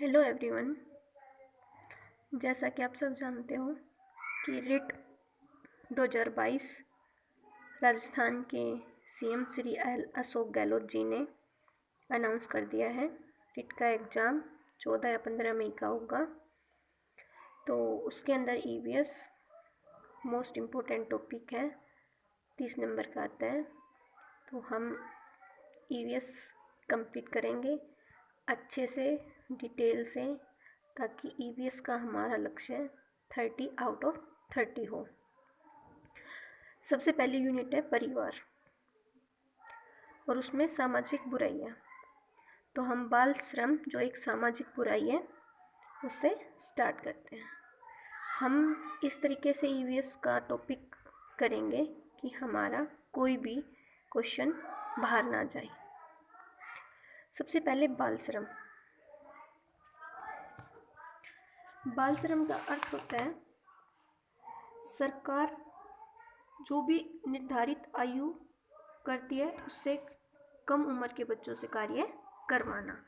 Hello everyone. जैसा कि आप सब जानते हो कि रिट 2022 राजस्थान के सीएम श्री अशोक गहलोत जी ने अनाउंस कर दिया है। रिट का एग्ज़ाम 14 या 15 मई का होगा। तो उसके अंदर ईवीएस मोस्ट इम्पोर्टेंट टॉपिक है, 30 नंबर का आता है। तो हम ईवीएस कंप्लीट करेंगे अच्छे से, डिटेल से, ताकि ईवीएस का हमारा लक्ष्य 30 आउट ऑफ 30 हो। सबसे पहली यूनिट है परिवार और उसमें सामाजिक बुराइयाँ। तो हम बाल श्रम जो एक सामाजिक बुराई है उससे स्टार्ट करते हैं। हम इस तरीके से ईवीएस का टॉपिक करेंगे कि हमारा कोई भी क्वेश्चन बाहर ना जाए। सबसे पहले बाल श्रम। बाल श्रम का अर्थ होता है सरकार जो भी निर्धारित आयु करती है उससे कम उम्र के बच्चों से कार्य करवाना।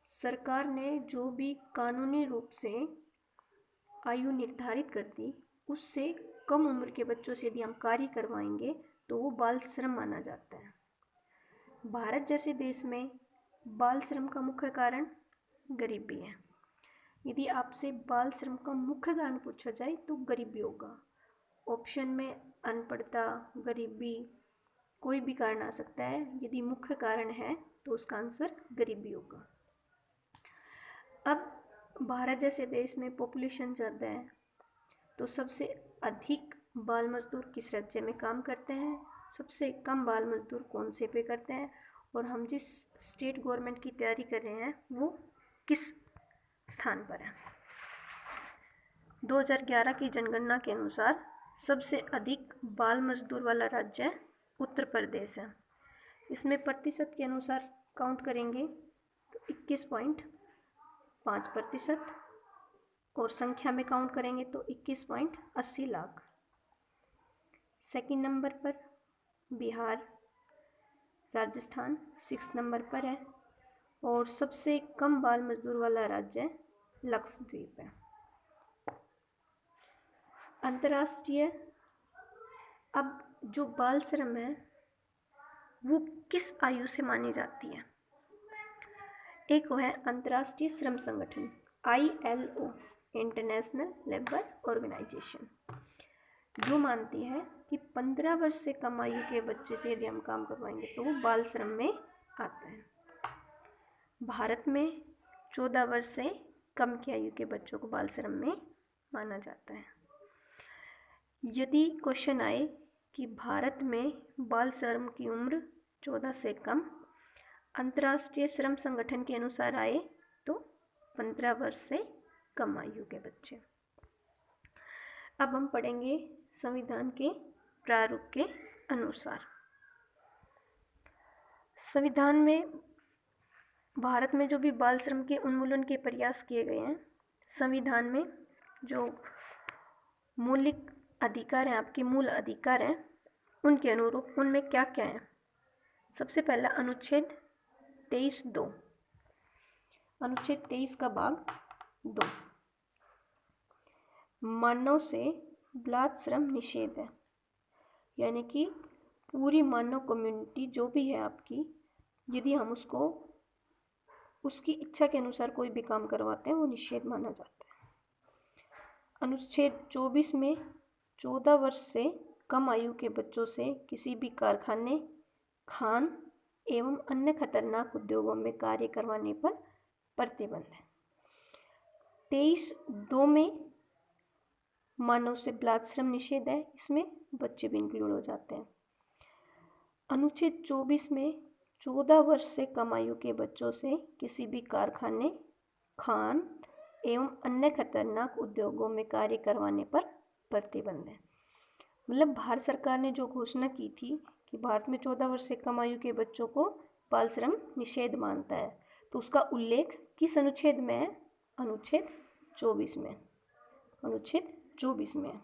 सरकार ने जो भी कानूनी रूप से आयु निर्धारित कर दी उससे कम उम्र के बच्चों से यदि हम कार्य करवाएंगे तो वो बाल श्रम माना जाता है। भारत जैसे देश में बाल श्रम का मुख्य कारण गरीबी है। यदि आपसे बाल श्रम का मुख्य कारण पूछा जाए तो गरीबी होगा। ऑप्शन में अनपढ़ता, गरीबी, कोई भी कारण आ सकता है। यदि मुख्य कारण है तो उसका आंसर गरीबी होगा। अब भारत जैसे देश में पॉपुलेशन ज़्यादा है तो सबसे अधिक बाल मजदूर किस राज्य में काम करते हैं, सबसे कम बाल मजदूर कौन से पे करते हैं, और हम जिस स्टेट गवर्नमेंट की तैयारी कर रहे हैं वो किस स्थान पर है। 2011 की जनगणना के अनुसार सबसे अधिक बाल मजदूर वाला राज्य उत्तर प्रदेश है। इसमें प्रतिशत के अनुसार काउंट करेंगे तो 21.5%, और संख्या में काउंट करेंगे तो 21.80 लाख। सेकंड नंबर पर बिहार, राजस्थान 6 नंबर पर है, और सबसे कम बाल मजदूर वाला राज्य लक्षद्वीप है। अंतर्राष्ट्रीय, अब जो बाल श्रम है वो किस आयु से मानी जाती है। एक वो है अंतर्राष्ट्रीय श्रम संगठन ILO, इंटरनेशनल लेबर ऑर्गेनाइजेशन, जो मानती है कि 15 वर्ष से कम आयु के बच्चे से यदि हम काम करवाएंगे तो वो बाल श्रम में आता है। भारत में 14 वर्ष से कम की आयु के बच्चों को बाल श्रम में माना जाता है। यदि क्वेश्चन आए कि भारत में बाल श्रम की उम्र 14 से कम अंतर्राष्ट्रीय श्रम संगठन के अनुसार आए तो 15 वर्ष से कम आयु के बच्चे। अब हम पढ़ेंगे संविधान के प्रारूप के अनुसार। संविधान में भारत में जो भी बाल श्रम के उन्मूलन के प्रयास किए गए हैं, संविधान में जो मौलिक अधिकार हैं, आपके मूल अधिकार हैं, उनके अनुरूप उनमें क्या क्या है। सबसे पहला अनुच्छेद 23(2), अनुच्छेद 23 का भाग 2, मानव से बाल श्रम निषेध है। यानी कि पूरी मानव कम्युनिटी जो भी है आपकी, यदि हम उसको उसकी इच्छा के अनुसार कोई भी काम करवाते हैं वो निषेध माना जाता है। अनुच्छेद 24 में 14 वर्ष से कम आयु के बच्चों से किसी भी कारखाने, खान एवं अन्य खतरनाक उद्योगों में कार्य करवाने पर प्रतिबंध है। 23(2) में मानव से बाल श्रम निषेध है, इसमें बच्चे भी इंक्लूड हो जाते हैं। अनुच्छेद 24 में 14 वर्ष से कम आयु के बच्चों से किसी भी कारखाने, खान एवं अन्य खतरनाक उद्योगों में कार्य करवाने पर प्रतिबंध है। मतलब भारत सरकार ने जो घोषणा की थी कि भारत में 14 वर्ष से कम आयु के बच्चों को बाल श्रम निषेध मानता है, तो उसका उल्लेख किस अनुच्छेद में है? अनुच्छेद 24 में। अनुच्छेद 24 में,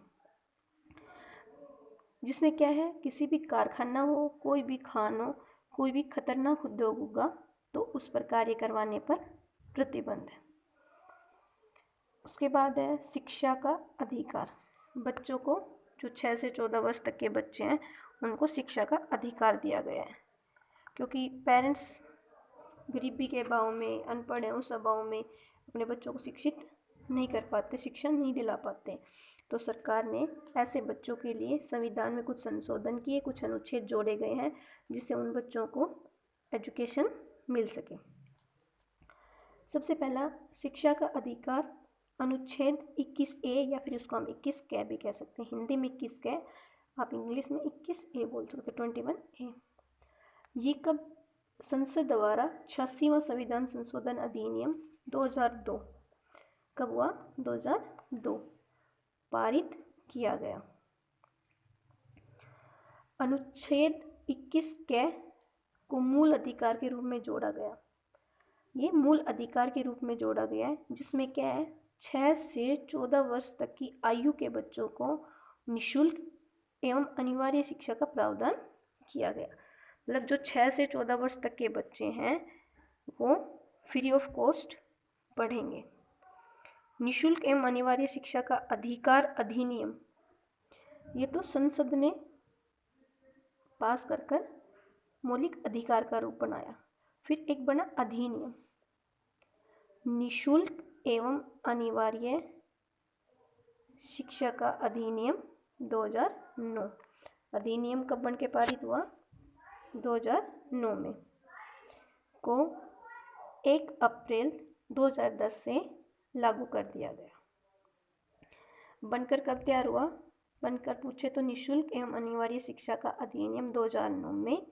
जिसमें क्या है, किसी भी कारखाना हो, कोई भी खान हो, कोई भी खतरनाक उद्योग होगा तो उस पर कार्य करवाने पर प्रतिबंध। उसके बाद है शिक्षा का अधिकार। बच्चों को जो 6 से 14 वर्ष तक के बच्चे हैं उनको शिक्षा का अधिकार दिया गया है, क्योंकि पेरेंट्स गरीबी के अभाव में, अनपढ़ हैं, उस अभाव में अपने बच्चों को शिक्षित नहीं कर पाते, शिक्षा नहीं दिला पाते। तो सरकार ने ऐसे बच्चों के लिए संविधान में कुछ संशोधन किए, कुछ अनुच्छेद जोड़े गए हैं जिससे उन बच्चों को एजुकेशन मिल सके। सबसे पहला शिक्षा का अधिकार अनुच्छेद 21A या फिर उसको हम 21 कै भी कह सकते हैं। हिंदी में 21 कै, आप इंग्लिश में 21A बोल सकते हैं, 21A। ये कब संसद द्वारा 86वां संविधान संशोधन अधिनियम 2002 कब हुआ? 2002 पारित किया गया। अनुच्छेद 21 कै को मूल अधिकार के रूप में जोड़ा गया। ये मूल अधिकार के रूप में जोड़ा गया है, जिसमें क्या है, 6 से 14 वर्ष तक की आयु के बच्चों को निःशुल्क एवं अनिवार्य शिक्षा का प्रावधान किया गया। मतलब जो 6 से 14 वर्ष तक के बच्चे हैं वो फ्री ऑफ कॉस्ट पढ़ेंगे। निःशुल्क एवं अनिवार्य शिक्षा का अधिकार अधिनियम, ये तो संसद ने पास कर मौलिक अधिकार का रूप बनाया। फिर एक बना अधिनियम, निःशुल्क एवं अनिवार्य शिक्षा का अधिनियम 2009। अधिनियम कब बन के पारित हुआ? 2009 में को 1 अप्रैल 2010 से लागू कर दिया गया। बनकर कब तैयार हुआ? बनकर पूछे तो निःशुल्क एवं अनिवार्य शिक्षा का अधिनियम 2009 में,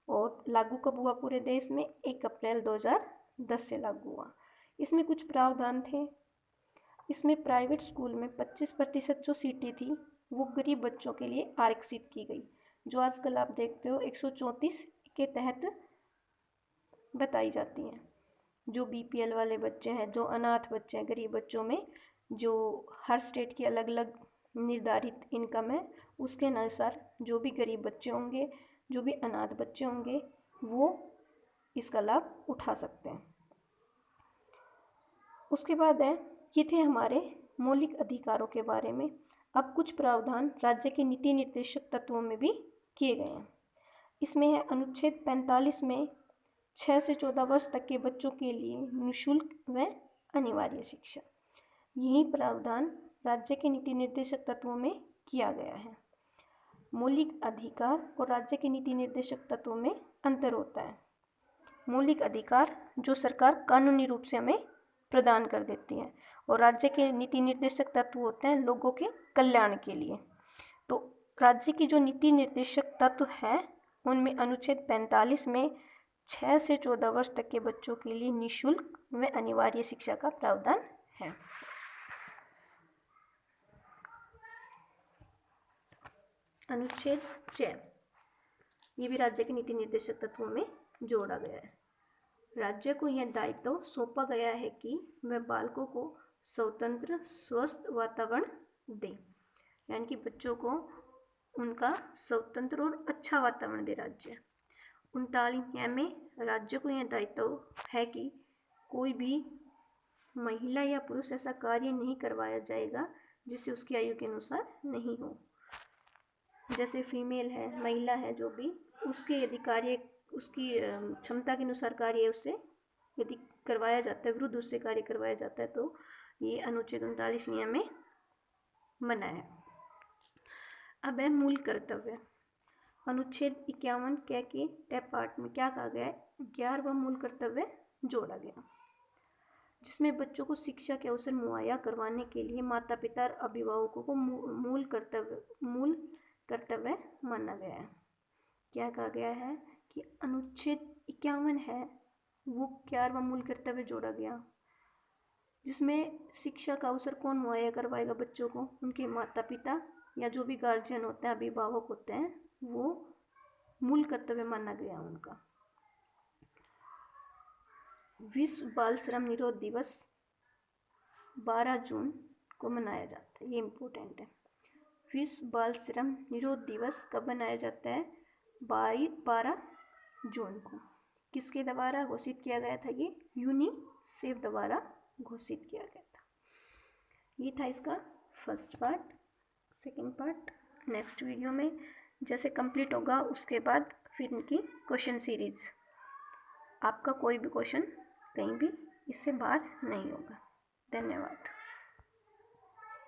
और लागू कब हुआ पूरे देश में? 1 अप्रैल 2010 से लागू हुआ। इसमें कुछ प्रावधान थे। इसमें प्राइवेट स्कूल में 25% जो सीटें थी वो गरीब बच्चों के लिए आरक्षित की गई, जो आजकल आप देखते हो 134 के तहत बताई जाती हैं। जो बीपीएल वाले बच्चे हैं, जो अनाथ बच्चे हैं, गरीब बच्चों में जो हर स्टेट की अलग अलग निर्धारित इनकम है, उसके अनुसार जो भी गरीब बच्चे होंगे, जो भी अनाथ बच्चे होंगे, वो इसका लाभ उठा सकते हैं। उसके बाद है, ये थे हमारे मौलिक अधिकारों के बारे में। अब कुछ प्रावधान राज्य के नीति निर्देशक तत्वों में भी किए गए हैं। इसमें है अनुच्छेद 45 में 6 से 14 वर्ष तक के बच्चों के लिए निःशुल्क व अनिवार्य शिक्षा। यही प्रावधान राज्य के नीति निर्देशक तत्वों में किया गया है। मौलिक अधिकार और राज्य के नीति निर्देशक तत्वों में अंतर होता है। मौलिक अधिकार जो सरकार कानूनी रूप से हमें प्रदान कर देती है, और राज्य के नीति निर्देशक तत्व होते हैं लोगों के कल्याण के लिए। तो राज्य की जो नीति निर्देशक तत्व है उनमें अनुच्छेद 45 में 6 से 14 वर्ष तक के बच्चों के लिए निःशुल्क व अनिवार्य शिक्षा का प्रावधान है। अनुच्छेद 6, ये भी राज्य के नीति निर्देशक तत्वों में जोड़ा गया है। राज्य को यह दायित्व सौंपा गया है कि वह बालकों को स्वतंत्र स्वस्थ वातावरण दे, यानी कि बच्चों को उनका स्वतंत्र और अच्छा वातावरण दे राज्य। 39 में राज्य को यह दायित्व है कि कोई भी महिला या पुरुष ऐसा कार्य नहीं करवाया जाएगा जिससे उसकी आयु के अनुसार नहीं हो। जैसे फीमेल है, महिला है, जो भी उसके यदि कार्य उसकी क्षमता के अनुसार कार्य उससे यदि करवाया जाता है, विरुद्ध उससे कार्य करवाया जाता है, तो ये अनुच्छेद 39 नियम में मना है। अब है मूल कर्तव्य। अनुच्छेद 51 कै के टैप पार्ट में क्या कहा गया है? 11वां मूल कर्तव्य जोड़ा गया, जिसमें बच्चों को शिक्षा के अवसर मुहैया करवाने के लिए माता पिता और अभिभावकों को मूल कर्तव्य माना गया है। क्या कहा गया है कि अनुच्छेद 51 है वो 11वां मूल कर्तव्य जोड़ा गया, जिसमें शिक्षा का अवसर कौन मुहैया करवाएगा बच्चों को? उनके माता पिता या जो भी गार्जियन होते हैं, अभिभावक होते हैं, वो मूल कर्तव्य माना गया उनका। विश्व बाल श्रम निरोध दिवस 12 जून को मनाया जाता है, ये इम्पोर्टेंट है। विश्व बाल श्रम निरोध दिवस कब मनाया जाता है? 12 जून को। किसके द्वारा घोषित किया गया था? ये यूनिसेफ द्वारा घोषित किया गया था। ये था इसका first part. Second part next video में जैसे कंप्लीट होगा उसके बाद फिर इनकी क्वेश्चन सीरीज। आपका कोई भी क्वेश्चन कहीं भी इससे बाहर नहीं होगा। धन्यवाद।